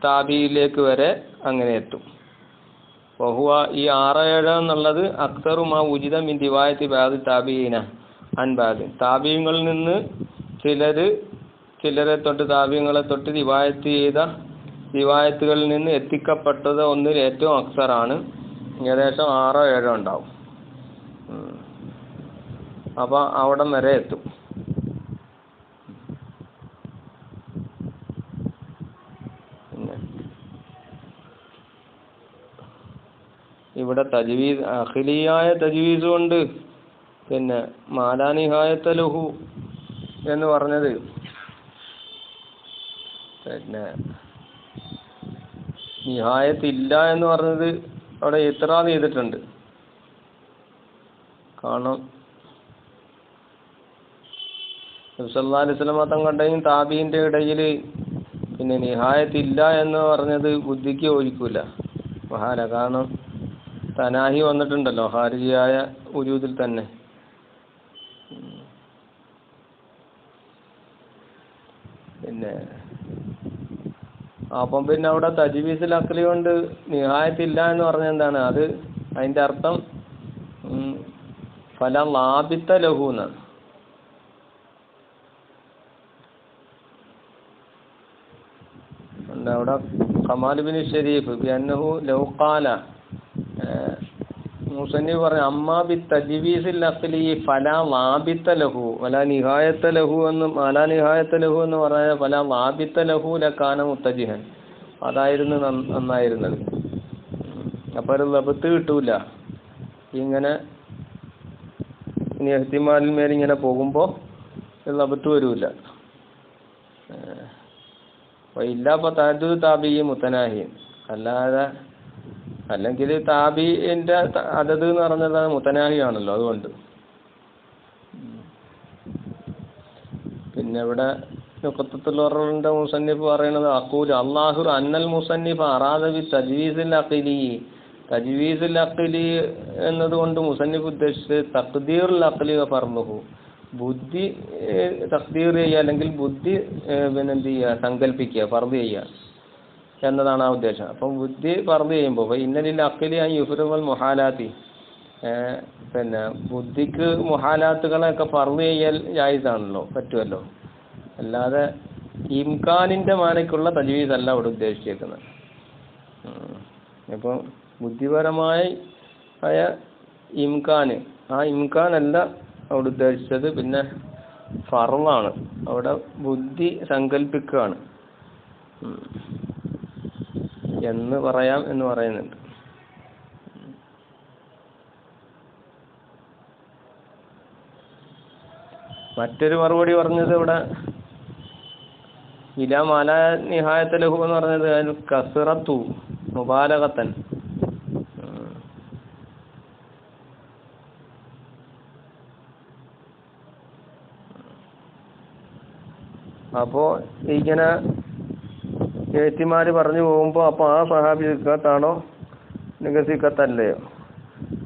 A: താബിയിലേക്ക് വരെ അങ്ങനെ എത്തും. വഹുവ ഈ 6 or 7 എന്നുള്ളത് അക്സറു മാ ഉജിദ മിൻ റിവായത്തി ബഅദ് താബിഈന അൻ ബഅദ്. താബിഈങ്ങളിൽ നിന്ന് ചിലരെ തൊട്ട് താബിഈങ്ങളെ തൊട്ട് റിവായത്ത് ചെയ്ത റിവായത്തുകളിൽ നിന്ന് എത്തിക്കപ്പെട്ടത് ഒന്നിൽ ഏറ്റവും അക്സറാണ്. ഏകദേശം 6 or 7 ഉണ്ടാവും. അപ്പോൾ അവിടം വരെ എത്തും. ഇവിടെ തജ്വീസ് അഖിലിയായ തജ്വീസ് കൊണ്ട് പിന്നെ മാലാ നിഹായത ലഹു എന്ന് പറഞ്ഞത് പിന്നെ നിഹായത്തില്ല എന്ന് പറഞ്ഞത് അവിടെ ഇത്റാദ് ചെയ്തിട്ടുണ്ട്. കാരണം നബി സല്ലല്ലാഹു അലൈഹി വസല്ലം തങ്ങളുടെയും താബീന്റെ ഇടയിൽ പിന്നെ നിഹായത്തില്ല എന്ന് പറഞ്ഞത് ബുദ്ധിക്ക് യോജിക്കൂല. മഹാല. കാരണം തനാഹി വന്നിട്ടുണ്ടല്ലോ ഖാരിജിയായ വജൂദിൽ തന്നെ. പിന്നെ അപ്പം പിന്നെ അവിടെ തജ്വീസുൽ അഖ്ലി കൊണ്ട് നിഹായത്തില്ല എന്ന് പറഞ്ഞാൽ എന്താണ്? അത് അതിൻ്റെ അർത്ഥം ഫല ലാബിത്ത ലഹു എന്നാണ്. അവിടെ കമാൽ ബിൻ ഷരീഫ് ബിഅന്നഹു ലൗ ഖാല മുസന്നിഫ് പറഞ്ഞു അമ്മാ ബി തജ്വീസിൽ അഖ്ലി ഫലാ ലാബിത്ത ലഹു വലാ നിഹായത ലഹു എന്ന് വലാ നിഹായത ലഹു എന്ന് പറഞ്ഞാൽ ഫലാ ലാബിത്ത ലഹു ലകാന മുത്തജിഹൻ. അതായിരുന്നു നന്നായിരുന്നത്. അപ്പോൾ ഒരു ലബത്ത് കിട്ടൂല. ഇങ്ങനെ ഇനി ഇഹ്തിമാലിൽ മേൽ ഇങ്ങനെ പോകുമ്പോൾ ലബത്ത് വരൂല. ഇല്ല അപ്പോൾ തഅദ്ദുദ് താബിഈ മുതനാഹിൻ. അല്ലാതെ അല്ലെങ്കിൽ താബിഇന്റെ അദദ് എന്ന് പറഞ്ഞത് മുതനാഹി ആണല്ലോ. അതുകൊണ്ട് പിന്നെ ഇവിടെ നുഖ്തത്തുൽ വററിന്റെ മുസന്നിഫ് പറയുന്നത് അഖൂൽ അല്ലാഹു അന്നൽ മുസന്നിഫ് അറാദ ബി തജ്വീസുൽ അഖ്ലി. തജ്വീസുൽ അഖ്ലി എന്നതുകൊണ്ട് മുസന്നിഫ് ഉദ്ദേശിച്ചത് തഖ്ദീറുൽ അഖ്ലി വ ഫർളുഹു. ബുദ്ധി തഖ്ദീർ ചെയ്യുക അല്ലെങ്കിൽ ബുദ്ധി പിന്നെ എന്ത് ചെയ്യുക? സങ്കല്പിക്കുക, ഫർദ് ചെയ്യുക എന്നതാണ് ആ ഉദ്ദേശം. അപ്പം ബുദ്ധി ഫർദ് ചെയ്യുമ്പോൾ ഇന്നലിൽ അഖ്ലി അൻ യുഫ്രിഗുൽ മുഹാലാത്തി. പിന്നെ ബുദ്ധിക്ക് മുഹാലാത്തുകളൊക്കെ ഫർദ് ചെയ്യൽ ജായിസാണല്ലോ, പറ്റുമല്ലോ. അല്ലാതെ ഇംകാനിൻ്റെ മാനയ്ക്കുള്ള തജ്വീസ് അല്ല ഇവിടെ ഉദ്ദേശിച്ചേക്കുന്നത്. ഇപ്പോൾ ബുദ്ധിപരമായ ഇംകാൻ, ആ ഇംകാനല്ല അവിടെ ഉദ്ദേശിച്ചത്. പിന്നെ ഫർളാണ്. അവിടെ ബുദ്ധി സങ്കല്പിക്കുകയാണ് എന്ന് പറയാം എന്ന് പറയുന്നുണ്ട്. മറ്റൊരു മറുപടി പറഞ്ഞത് ഇവിടെ ഇലാ മാല നിഹായത ലഹു എന്ന് പറഞ്ഞത് അതിൽ കസ്റത്തു മുബാലഗത്തൻ. അപ്പോൾ ഇങ്ങനെ എഴുത്തിമാര് പറഞ്ഞു പോകുമ്പോൾ അപ്പോൾ ആ സഹാബി സിക്കത്താണോ നിങ്ങൾ സിക്കത്തല്ലയോ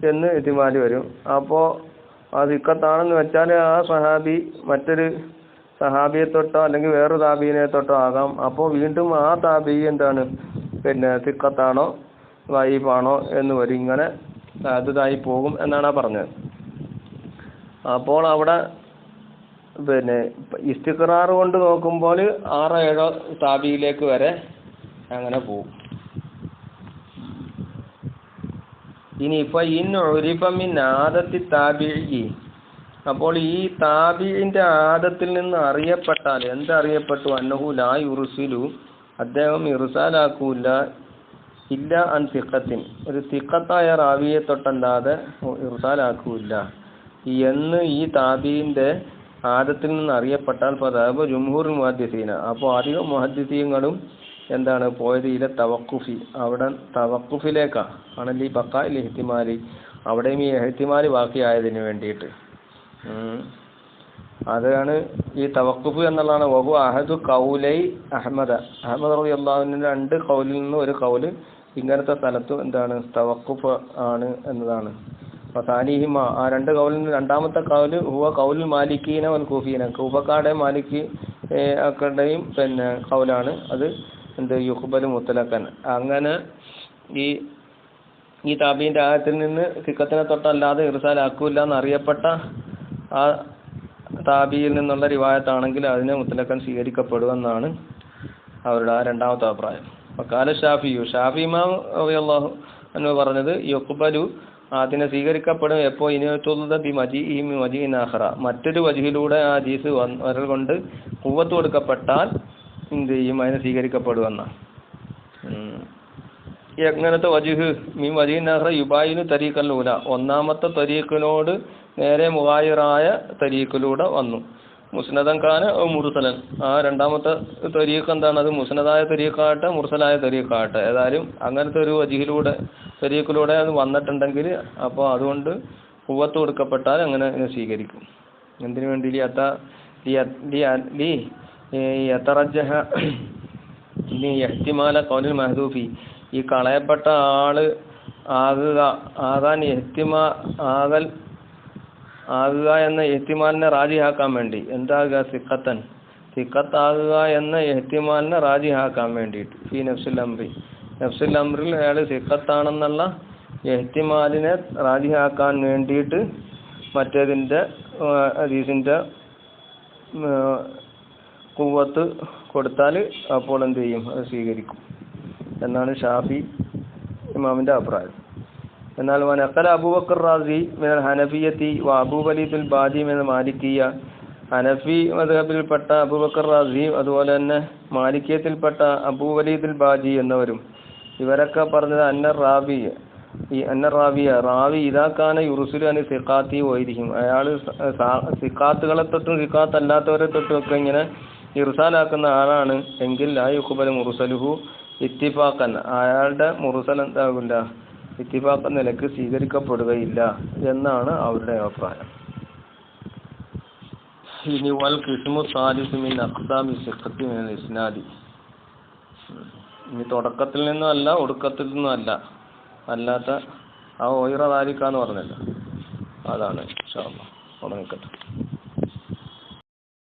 A: എന്ന് എഴുത്തിമാര് വരും. അപ്പോൾ ആ സിക്കത്താണെന്ന് വെച്ചാൽ ആ സഹാബി മറ്റൊരു സഹാബിയെ തൊട്ടോ അല്ലെങ്കിൽ വേറൊരു താബീനെ തൊട്ടോ ആകാം. അപ്പോൾ വീണ്ടും ആ താബി എന്താണ് പിന്നെ സിക്കത്താണോ വൈഫാണോ എന്ന് വരും. ഇങ്ങനെ അതുതായി പോകും എന്നാണ് പറഞ്ഞത്. അപ്പോൾ അവിടെ പിന്നെ ഇസ്തിഖ്റാർ കൊണ്ട് നോക്കുമ്പോൾ 6-7 താബിയിലേക്ക് വരെ അങ്ങനെ പോവും. ഇനി ഇപ്പൊ ഉരിഫമിൻ ആദത്തി താബിഇ, അപ്പോൾ ഈ താബിഇന്റെ ആദത്തിൽ നിന്ന് അറിയപ്പെട്ടാൽ എന്തറിയപ്പെട്ടു? അന്നഹു ലാ യുർസിലു, അദ്ദേഹം ഇർസാലാക്കൂല, ഇല്ല അൻ തിഖത്തിൻ, ഒരു തിഖത്തായ റാവിയെ തൊട്ടല്ലാതെ ഇർസാലാക്കൂല എന്ന് ഈ താബിഇന്റെ ആദത്തിൽ നിന്ന് അറിയപ്പെട്ടാൽ ഫദഹബ ജുംഹൂർ മുഹദ്ദിസീന, അപ്പോൾ അധികം മുഹദ്ദിസീങ്ങളും എന്താണ് പോയത്? ഇല തവക്കുഫി, അവിടെ തവക്കുഫിലേക്കാ ആണല്ലോ ഈ ബഖാഇൽ ഇഹ്തിമാലി, അവിടെയും ഈ ഇഹ്തിമാലി ബാക്കിയായതിന് വേണ്ടിയിട്ട്. അതാണ് ഈ തവക്കുഫ് എന്നുള്ളതാണ്. വഹു അഹദു കൗലൈ അഹമ്മദ് റളിയല്ലാഹു അൻഹു 2 കൗലിൽ നിന്ന് ഒരു കൗല് ഇങ്ങനത്തെ സ്ഥലത്ത് എന്താണ് തവക്കുഫ് ആണ് എന്നതാണ്. ഫസാനിഹിമ, ആ 2 കൗലിൽ നിന്ന് രണ്ടാമത്തെ കൗല് ഹുവ കൗലുൽ മാലിക്കീന വൽ കൂഫീന, കൂഫക്കാരുടെയും മാലിക്കി ഒക്കെയുടെയും പിന്നെ കൗലാണ്. അത് എന്ത് യുഖ്ബലു മുത്തലഖൻ, അങ്ങനെ ഈ താബീന്റെ ആയത്തിൽ നിന്ന് സിക്കത്തിനെ തൊട്ടല്ലാതെ ഇർസാലാക്കൂല എന്നറിയപ്പെട്ട ആ താബിയിൽ നിന്നുള്ള റിവായത്താണെങ്കിൽ അതിനെ മുത്തലഖൻ സ്വീകരിക്കപ്പെടുമെന്നാണ് അവരുടെ ആ രണ്ടാമത്തെ അഭിപ്രായം. വഖാല ഷാഫി ഇമാം റളിയല്ലാഹു അൻഹു പറഞ്ഞത് യുഖ്ബലു, അതിനെ സ്വീകരിക്കപ്പെടും എപ്പോ ഇനത്തുള്ള ബി മജീഇ മജീഇൻ ആഖറ, മറ്റൊരു വജ്ഹിലൂടെ ആ ഹദീസ് വരൽ കൊണ്ട് ഖുവ്വത്ത് കൊടുക്കപ്പെട്ടാൽ എന്ത് ചെയ്യും? അതിനെ സ്വീകരിക്കപ്പെടുമെന്ന. എങ്ങനത്തെ വജ്ഹ്? മീൻ വജീഇൻ ആഖറ യുബായിനു തരീഖൽ ഊല, ഒന്നാമത്തെ തരീഖിനോട് നേരെ മുഗായിറായ തരീഖിലൂടെ വന്നു. മുസ്നദൻ ഖാന മുർസലൻ, ആ രണ്ടാമത്തെ തരീഖ് എന്താണ്? അത് മുസ്നദായ തരീഖാകട്ടെ മുർസലായ തരീഖാകട്ടെ, ഏതായാലും അങ്ങനത്തെ ഒരു വജ്ഹിലൂടെ തരീഖിലൂടെ അത് വന്നിട്ടുണ്ടെങ്കിൽ അപ്പോൾ അതുകൊണ്ട് ഖുവ്വത്ത് കൊടുക്കപ്പെട്ടാൽ അങ്ങനെ സ്വീകരിക്കും. എന്തിനു വേണ്ടി? യതറജ്ജഹ ഇഹ്തിമാല ഖൗലിൽ മഹ്ദൂഫി, ഈ കളയപ്പെട്ട ആള് ആകുക എന്ന ഇഹ്തിമാലിനെ റാജിഹാക്കാൻ വേണ്ടി, എന്താകുക? സിഖത്താകുക എന്ന ഇഹ്തിമാലിനെ റാജിഹാക്കാൻ വേണ്ടിയിട്ട് ഫീ നഫ്സുൽ അംറിൽ അയാൾ സിഖത്താണെന്നുള്ള ഇഹ്തിമാലിനെ റാജിഹാക്കാൻ വേണ്ടിയിട്ട് മറ്റേതിൻ്റെ ഹദീസിൻ്റെ ഖുവ്വത്ത് കൊടുത്താൽ അപ്പോൾ എന്ത് ചെയ്യും? അത് സ്വീകരിക്കും എന്നാണ് ഷാഫി ഇമാമിൻ്റെ അഭിപ്രായം. എന്നാൽ വനഖല അബൂബക്കർ റാസി മിനൽ ഹനഫിയത്തി വ അബൂ വലീദുൽ ബാജി മിനൽ മാലിക്കിയ, ഹനഫി മദ്ഹബിൽപ്പെട്ട അബൂബക്കർ റാസി അതുപോലെ തന്നെ മാലിക്കിയത്തിൽപ്പെട്ട അബൂ വലീദുൽ ബാജി എന്നവരും ഇവരൊക്കെ പറഞ്ഞത് റാവി ഇതാക്കാന യുർസുലു അനി സിഖാത്തി വൈദിഹിം, അയാൾ സിഖാത്തുകളെ തൊട്ടും സിഖാത്ത് അല്ലാത്തവരെ തൊട്ടും ഒക്കെ ഇങ്ങനെ ഇർസാലാക്കുന്ന ആളാണ് എങ്കിൽ ലാ യുഖ്ബലു മുർസലുഹു ഇത്തിഫാഖൻ, അയാളുടെ മുർസൽ എന്താകില്ല? ഇത്തിഫാഖ് നിലക്ക് സ്വീകരിക്കപ്പെടുകയില്ല എന്നാണ് അവരുടെ അഭിപ്രായം. ഇനി വൽ ഖിസ്മു സാലിസു മിൻ അഖ്സാമി സിഖത്തി മിനൽ ഇസ്നാദി, ഇനി തുടക്കത്തിൽ നിന്നും അല്ല ഒടുക്കത്തിൽ നിന്നും അല്ലാത്ത ആ ഒയ്റ ദാലിക എന്ന് പറഞ്ഞല്ലോ, അതാണ് ഇൻഷാ അല്ലാഹ്. അവിടെ നിൽക്കട്ടെ.